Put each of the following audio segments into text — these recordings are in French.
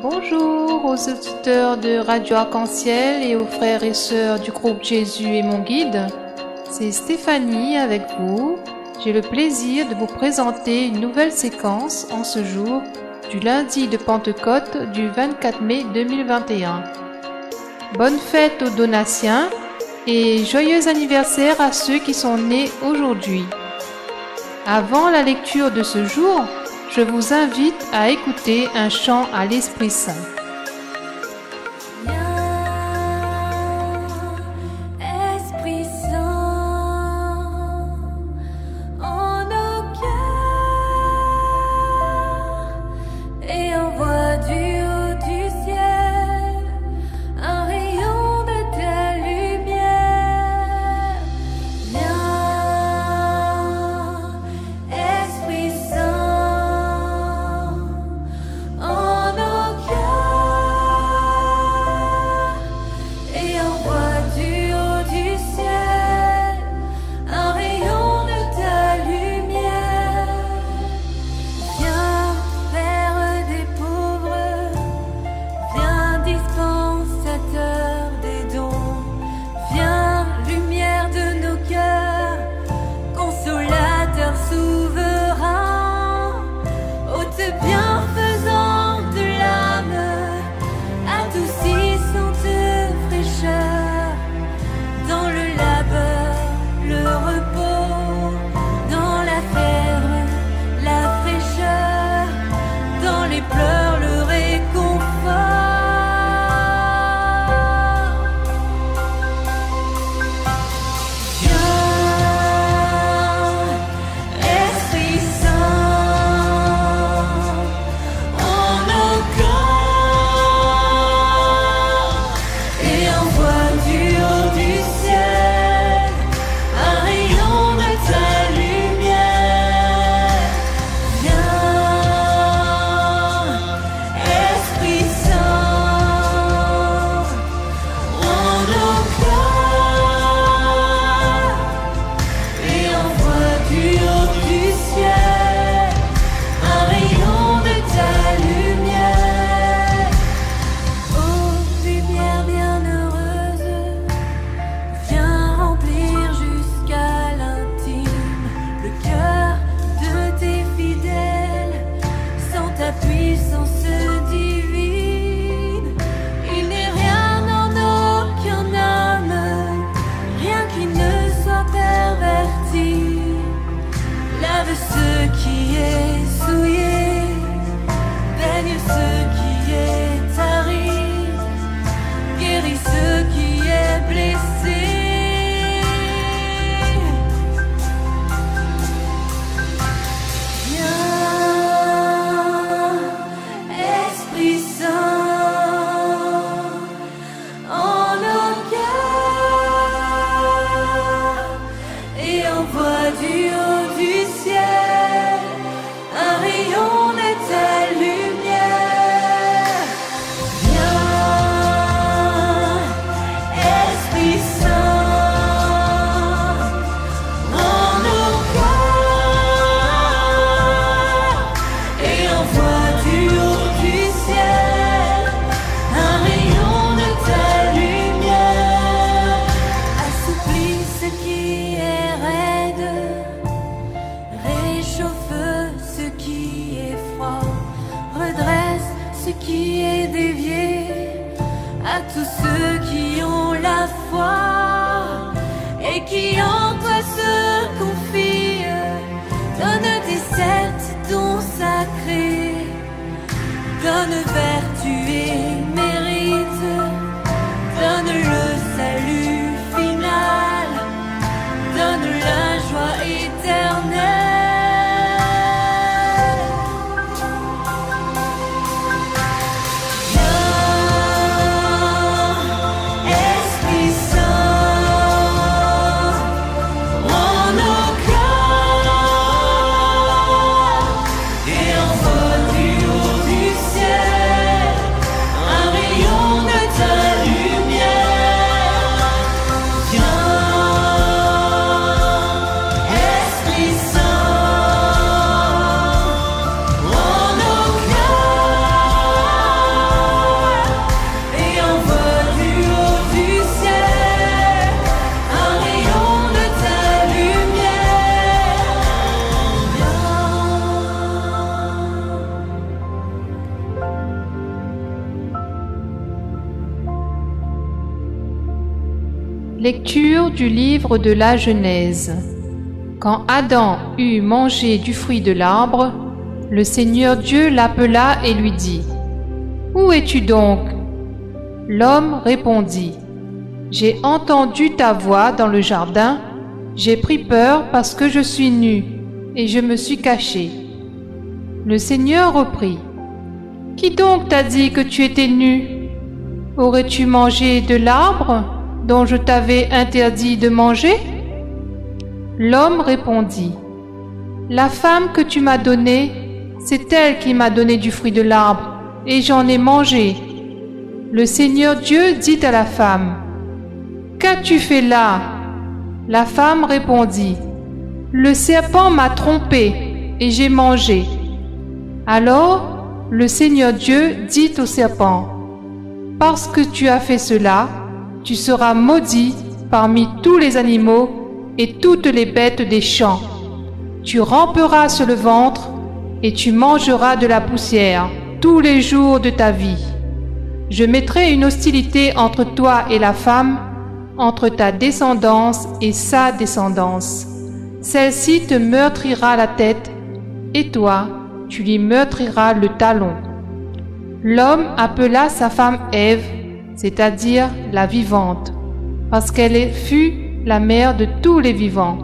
Bonjour aux auditeurs de Radio Arc-en-Ciel et aux frères et sœurs du groupe Jésus est mon guide. C'est Stéphanie avec vous. J'ai le plaisir de vous présenter une nouvelle séquence en ce jour du lundi de Pentecôte du 24 mai 2021. Bonne fête aux Donatiens et joyeux anniversaire à ceux qui sont nés aujourd'hui. Avant la lecture de ce jour, je vous invite à écouter un chant à l'Esprit Saint. Lecture du livre de la Genèse. Quand Adam eut mangé du fruit de l'arbre, le Seigneur Dieu l'appela et lui dit : « Où es-tu donc ? » L'homme répondit : « J'ai entendu ta voix dans le jardin, j'ai pris peur parce que je suis nu, et je me suis caché. » Le Seigneur reprit : « Qui donc t'a dit que tu étais nu ? Aurais-tu mangé de l'arbre dont je t'avais interdit de manger ? » L'homme répondit : « La femme que tu m'as donnée, c'est elle qui m'a donné du fruit de l'arbre, et j'en ai mangé. » Le Seigneur Dieu dit à la femme : « Qu'as-tu fait là ? » La femme répondit : « Le serpent m'a trompée, et j'ai mangé. » Alors le Seigneur Dieu dit au serpent : « Parce que tu as fait cela, tu seras maudit parmi tous les animaux et toutes les bêtes des champs. Tu ramperas sur le ventre et tu mangeras de la poussière tous les jours de ta vie. Je mettrai une hostilité entre toi et la femme, entre ta descendance et sa descendance. Celle-ci te meurtrira la tête, et toi, tu lui meurtriras le talon. » L'homme appela sa femme Ève, c'est-à-dire la vivante, parce qu'elle fut la mère de tous les vivants.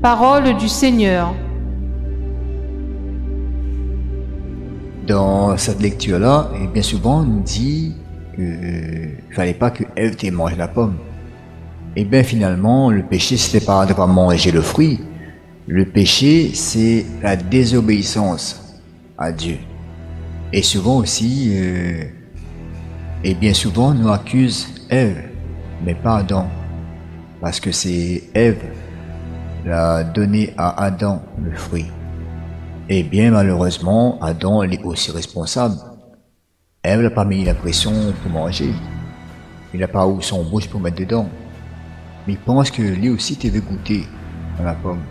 Parole du Seigneur. Dans cette lecture-là, et bien souvent, on nous dit qu'il ne fallait pas que Ève ait mangé la pomme. Et bien finalement, le péché, c'était pas de pas manger le fruit. Le péché, c'est la désobéissance à Dieu. Et souvent aussi, et bien souvent, on nous accuse Ève, mais pas Adam. Parce que c'est Ève qui a donné à Adam le fruit. Et bien malheureusement, Adam est aussi responsable. Ève n'a pas mis la pression pour manger. Il n'a pas eu son bouche pour mettre dedans. Mais il pense que lui aussi devait goûter à la pomme.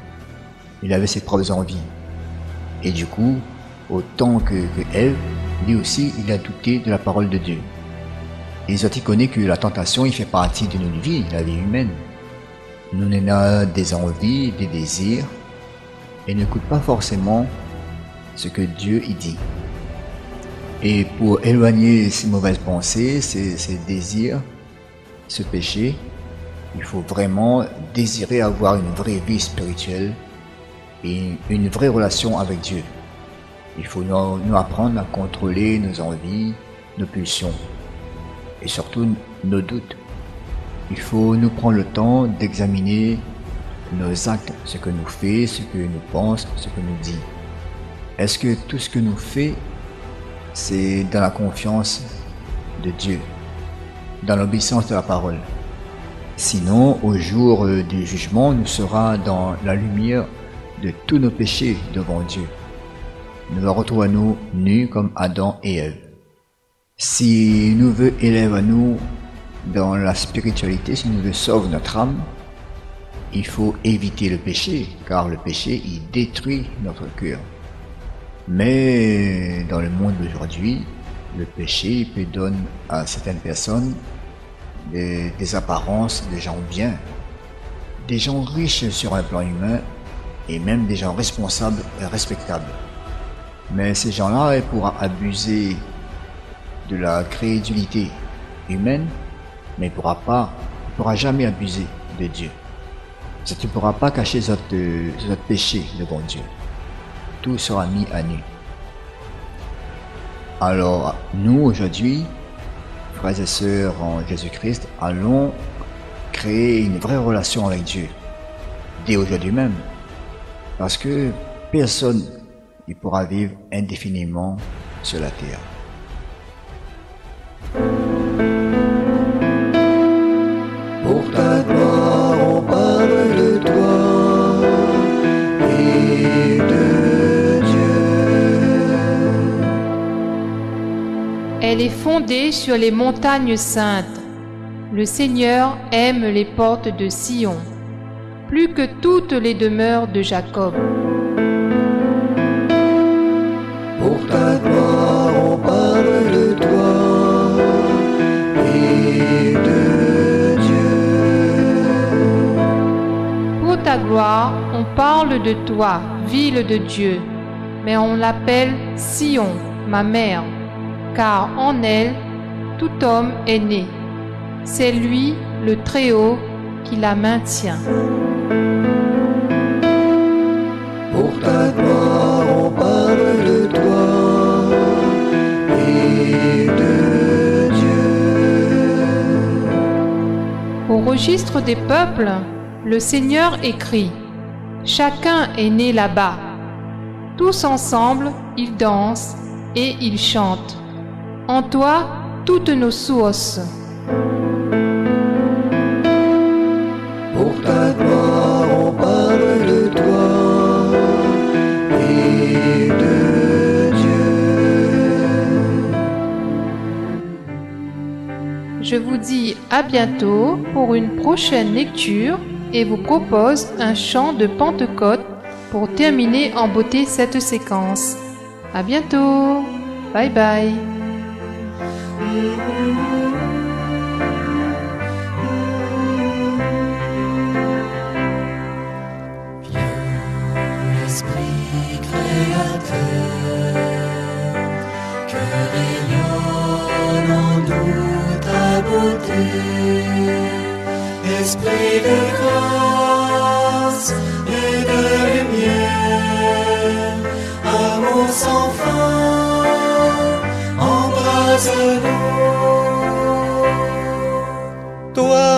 Il avait ses propres envies. Et du coup, autant que Ève, lui aussi, il a douté de la parole de Dieu. Et il connaît que la tentation, il fait partie de notre vie, la vie humaine. Nous en avons des envies, des désirs, et ne n'écoute pas forcément ce que Dieu y dit. Et pour éloigner ces mauvaises pensées, ces désirs, ce péché, il faut vraiment désirer avoir une vraie vie spirituelle et une vraie relation avec Dieu. Il faut nous apprendre à contrôler nos envies, nos pulsions et surtout nos doutes. Il faut nous prendre le temps d'examiner nos actes, ce que nous faisons, ce que nous pensons, ce que nous disons. Est-ce que tout ce que nous faisons, c'est dans la confiance de Dieu, dans l'obéissance de la parole? Sinon, au jour du jugement, nous serons dans la lumière de tous nos péchés devant Dieu. Nous nous retrouvons nus comme Adam et Ève. Si nous veut élève à nous dans la spiritualité, si nous veut sauver notre âme, il faut éviter le péché, car le péché, il détruit notre cœur. Mais dans le monde d'aujourd'hui, le péché peut donner à certaines personnes des apparences de gens bien, des gens riches sur un plan humain et même des gens responsables et respectables. Mais ces gens-là, ils pourront abuser de la crédulité humaine, mais il ne pourra jamais abuser de Dieu. Tu ne pourras pas cacher votre péché devant Dieu. Tout sera mis à nu. Alors, nous, aujourd'hui, frères et sœurs en Jésus-Christ, allons créer une vraie relation avec Dieu, dès aujourd'hui même. Parce que personne ne pourra vivre indéfiniment sur la terre. Pour ta gloire, on parle de toi et de Dieu. Elle est fondée sur les montagnes saintes. Le Seigneur aime les portes de Sion, plus que toutes les demeures de Jacob. Pour ta gloire, on parle de toi et de Dieu. gloire, on parle de toi, ville de Dieu, mais on l'appelle Sion, ma mère, car en elle, tout homme est né. C'est lui, le Très-Haut, qui la maintient. Pour ta gloire, on parle de toi et de Dieu. Au registre des peuples, le Seigneur écrit « Chacun est né là-bas. Tous ensemble, ils dansent et ils chantent. En toi, toutes nos sources. » Pour ta gloire, on parle de toi et de Dieu. Je vous dis à bientôt pour une prochaine lecture et vous propose un chant de Pentecôte pour terminer en beauté cette séquence. À bientôt. Bye bye. Esprit créateur, que rayonne en nous ta beauté. Esprit de grâce et de lumière, amour sans fin, embrase-nous. Toi,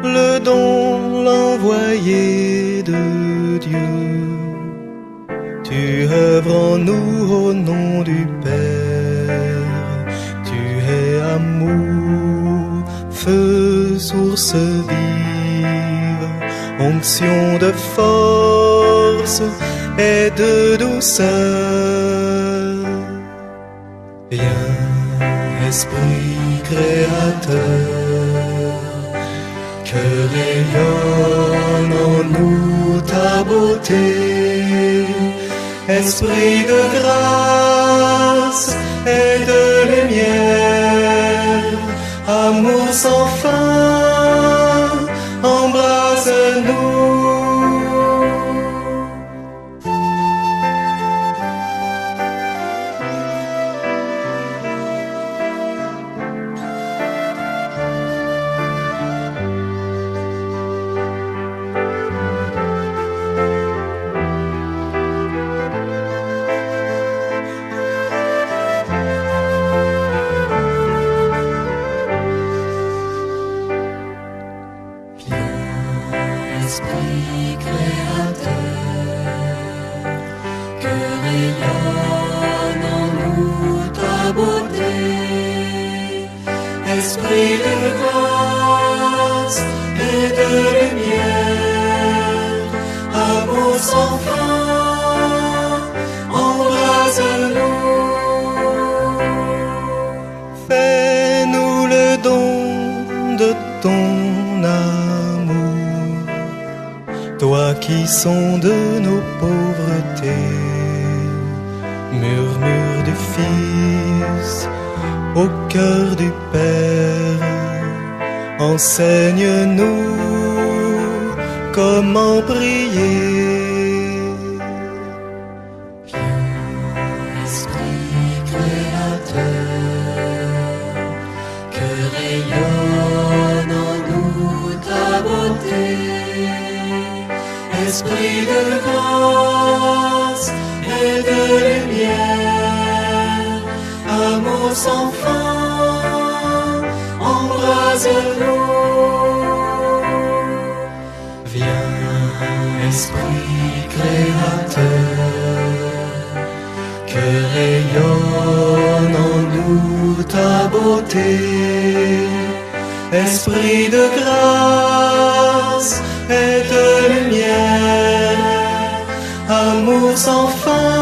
le don, l'envoyé de Dieu, tu œuvres en nous au nom du Père. Tu es amour, feu, source vive, onction de force et de douceur. Viens, Esprit créateur, que rayonne en nous ta beauté. Esprit de grâce et de lumière, amour sans fin, embrase-nous. Esprit créateur, que rayonne en nous ta beauté. Esprit de grâce et de lumière, amour sans fin, embrase-nous. Fais-nous le don de ton amour, toi qui sondes nos pauvretés. Murmure du Fils au cœur du Père, enseigne-nous comment prier. Esprit créateur, que rayonne en nous ta beauté. Esprit de grâce et de lumière, amour sans fin, embrase-nous. Viens, Esprit créateur, que rayonne en nous ta beauté. Esprit de grâce et de lumière, amour sans fin,